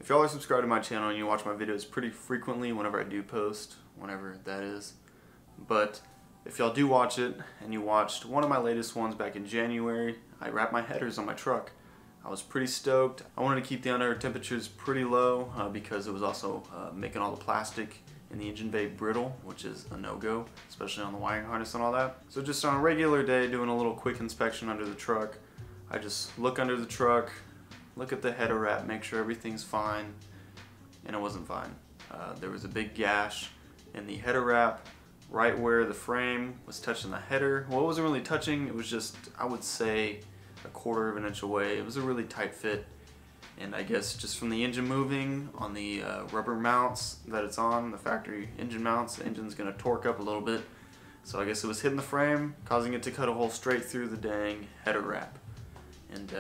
If y'all are subscribed to my channel and you watch my videos pretty frequently whenever I do post, whenever that is, but if y'all do watch it and you watched one of my latest ones back in January, I wrapped my headers on my truck. I was pretty stoked. I wanted to keep the under temperatures pretty low because it was also making all the plastic in the engine bay brittle, which is a no-go, especially on the wiring harness and all that. So just on a regular day, doing a little quick inspection under the truck, I just look under the truck, look at the header wrap, make sure everything's fine, and it wasn't fine. There was a big gash in the header wrap right where the frame was touching the header. Well, it wasn't really touching, it was just, I would say, 1/4 of an inch away. It was a really tight fit, and I guess just from the engine moving on the rubber mounts that it's on, the factory engine mounts, the engine's going to torque up a little bit. So I guess it was hitting the frame, causing it to cut a hole straight through the dang header wrap. And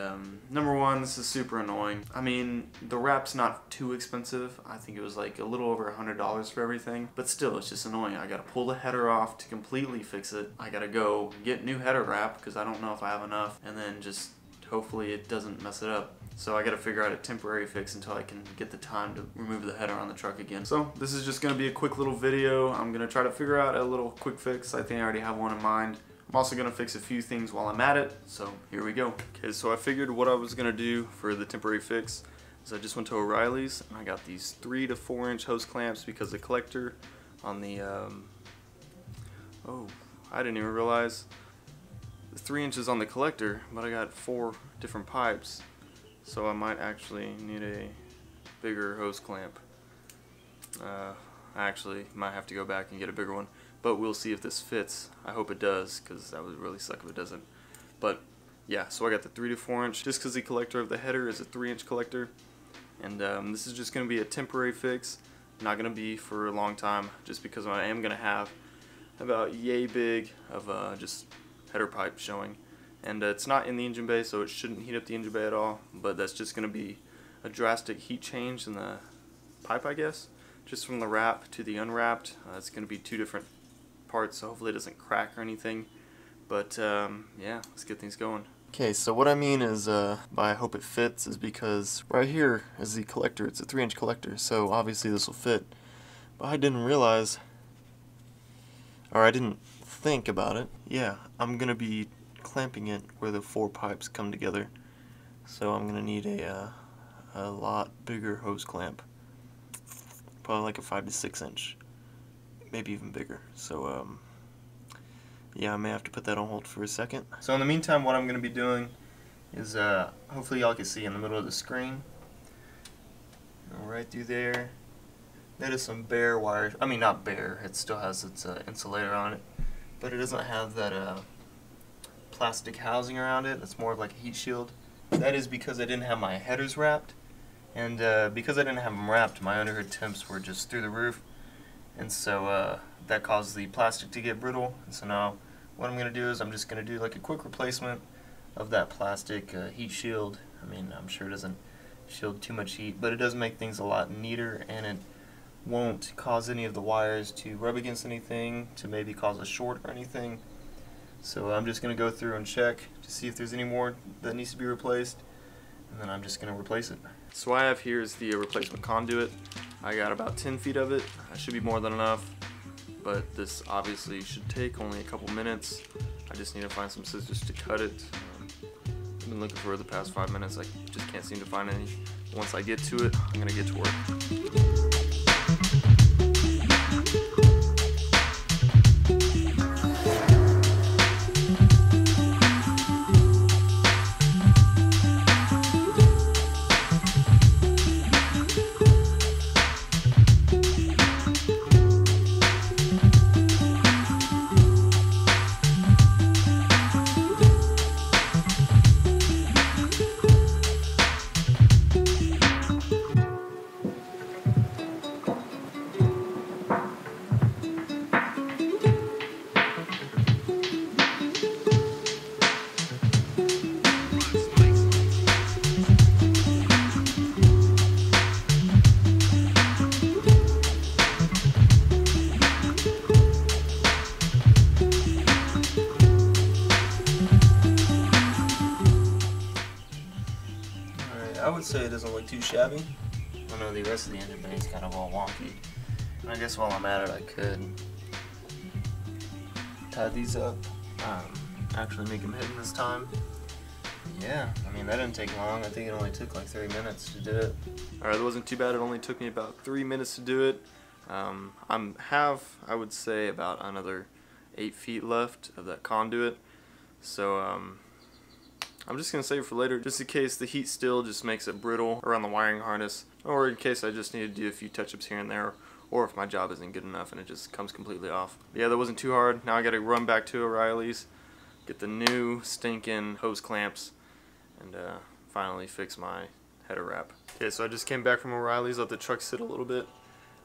number one, this is super annoying. I mean, the wrap's not too expensive. I think it was like a little over $100 for everything, but still, it's just annoying. I gotta pull the header off to completely fix it. I gotta go get new header wrap because I don't know if I have enough, and then just hopefully it doesn't mess it up. So I gotta figure out a temporary fix until I can get the time to remove the header on the truck again. So this is just gonna be a quick little video. I'm gonna try to figure out a little quick fix. I think I already have one in mind. I'm also going to fix a few things while I'm at it, so here we go. Okay, so I figured what I was going to do for the temporary fix is I just went to O'Reilly's and I got these 3 to 4 inch hose clamps because the collector on the, oh, I didn't even realize, the 3 inches on the collector, but I got 4 different pipes, so I might actually need a bigger hose clamp. I actually might have to go back and get a bigger one. But we'll see if this fits. I hope it does, because that would really suck if it doesn't. But yeah, so I got the 3 to 4 inch, just because the collector of the header is a 3 inch collector. And this is just going to be a temporary fix. Not going to be for a long time, just because I am going to have about yay big of just header pipe showing. And it's not in the engine bay, so it shouldn't heat up the engine bay at all. But that's just going to be a drastic heat change in the pipe, I guess. Just from the wrap to the unwrapped. It's going to be 2 different parts, so hopefully it doesn't crack or anything, but yeah, let's get things going. Okay, so what I mean is by I hope it fits is because right here is the collector. It's a 3 inch collector, so obviously this will fit, but I didn't realize, or I didn't think about it. Yeah, I'm gonna be clamping it where the 4 pipes come together, so I'm gonna need a lot bigger hose clamp, probably like a 5 to 6 inch. Maybe even bigger. So yeah, I may have to put that on hold for a second. So in the meantime, what I'm going to be doing is hopefully y'all can see in the middle of the screen, right through there, that is some bare wire. I mean, not bare, it still has its insulator on it, but it doesn't have that plastic housing around it. It's more of like a heat shield. That is because I didn't have my headers wrapped, and because I didn't have them wrapped, my underhood temps were just through the roof. And so that caused the plastic to get brittle. And so now what I'm going to do is I'm just going to do like a quick replacement of that plastic heat shield. I mean, I'm sure it doesn't shield too much heat, but it does make things a lot neater, and it won't cause any of the wires to rub against anything, to maybe cause a short or anything. So I'm just going to go through and check to see if there's any more that needs to be replaced, and then I'm just going to replace it. So what I have here is the replacement conduit. I got about 10 feet of it. That should be more than enough, but this obviously should take only a couple minutes. I just need to find some scissors to cut it. I've been looking for the past 5 minutes. I just can't seem to find any. Once I get to it, I'm going to get to work. I would say it doesn't look too shabby. I know the rest of the engine bay is kind of all wonky. And I guess while I'm at it, I could tie these up, actually make them hidden this time. Yeah, I mean, that didn't take long. I think it only took like 3 minutes to do it. Alright, that wasn't too bad. It only took me about 3 minutes to do it. I would say, about another 8 feet left of that conduit. So, I'm just going to save it for later, just in case the heat still just makes it brittle around the wiring harness, or in case I just need to do a few touch-ups here and there, or if my job isn't good enough and it just comes completely off. But yeah, that wasn't too hard. Now I got to run back to O'Reilly's, get the new stinking hose clamps, and finally fix my header wrap. Okay, so I just came back from O'Reilly's, let the truck sit a little bit,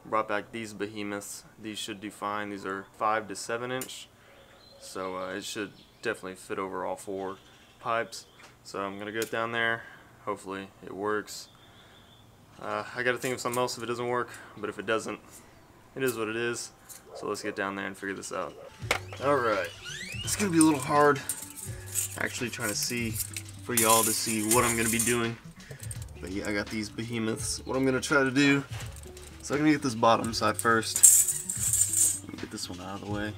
brought back these behemoths. These should do fine. These are 5 to 7 inch, so it should definitely fit over all 4 pipes. So I'm gonna get down there, hopefully it works. I gotta think of something else if it doesn't work, but if it doesn't, it is what it is. So let's get down there and figure this out. Alright, it's gonna be a little hard actually trying to see, for y'all to see what I'm gonna be doing. But yeah, I got these behemoths. What I'm gonna try to do, so I'm gonna get this bottom side first. Let me get this one out of the way.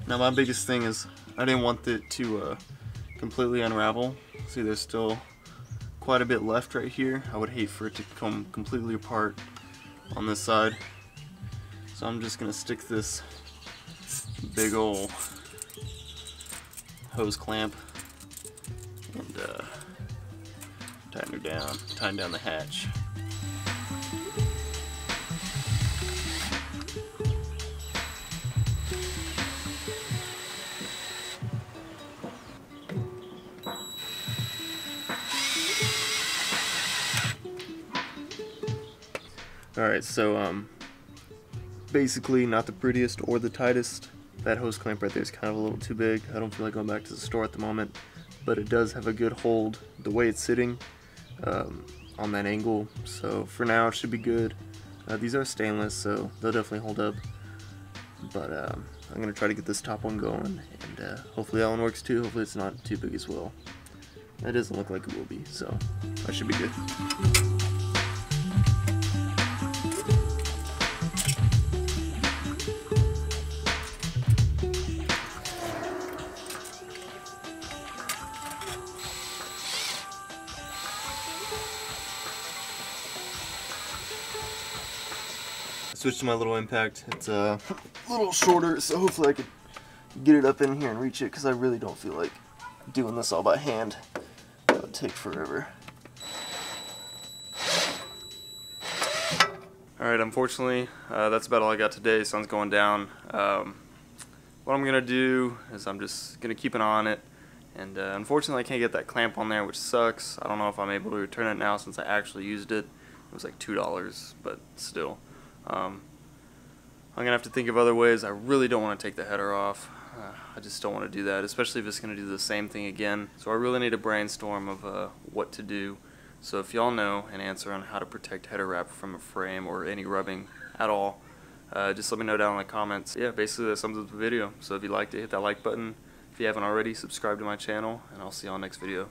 Now my biggest thing is, I didn't want it to completely unravel. See, there's still quite a bit left right here. I would hate for it to come completely apart on this side. So I'm just gonna stick this big ol' hose clamp and tighten down the hatch. Alright, so basically not the prettiest or the tightest. That hose clamp right there is kind of a little too big. I don't feel like going back to the store at the moment, but it does have a good hold the way it's sitting on that angle, so for now it should be good. These are stainless, so they'll definitely hold up, but I'm going to try to get this top one going, and hopefully that one works too. Hopefully it's not too big as well. It doesn't look like it will be, so that should be good. Switch to my little impact. It's a little shorter, so hopefully I could get it up in here and reach it, because I really don't feel like doing this all by hand. That would take forever. Alright, unfortunately, that's about all I got today. Sun's going down. What I'm going to do is I'm just going to keep an eye on it. And unfortunately I can't get that clamp on there, which sucks. I don't know if I'm able to return it now since I actually used it. It was like $2, but still. I'm going to have to think of other ways. I really don't want to take the header off. I just don't want to do that, especially if it's going to do the same thing again. So I really need a brainstorm of what to do. So if y'all know an answer on how to protect header wrap from a frame or any rubbing at all, just let me know down in the comments. Yeah, basically that sums up the video. So if you liked it, hit that like button. If you haven't already, subscribe to my channel, and I'll see y'all next video.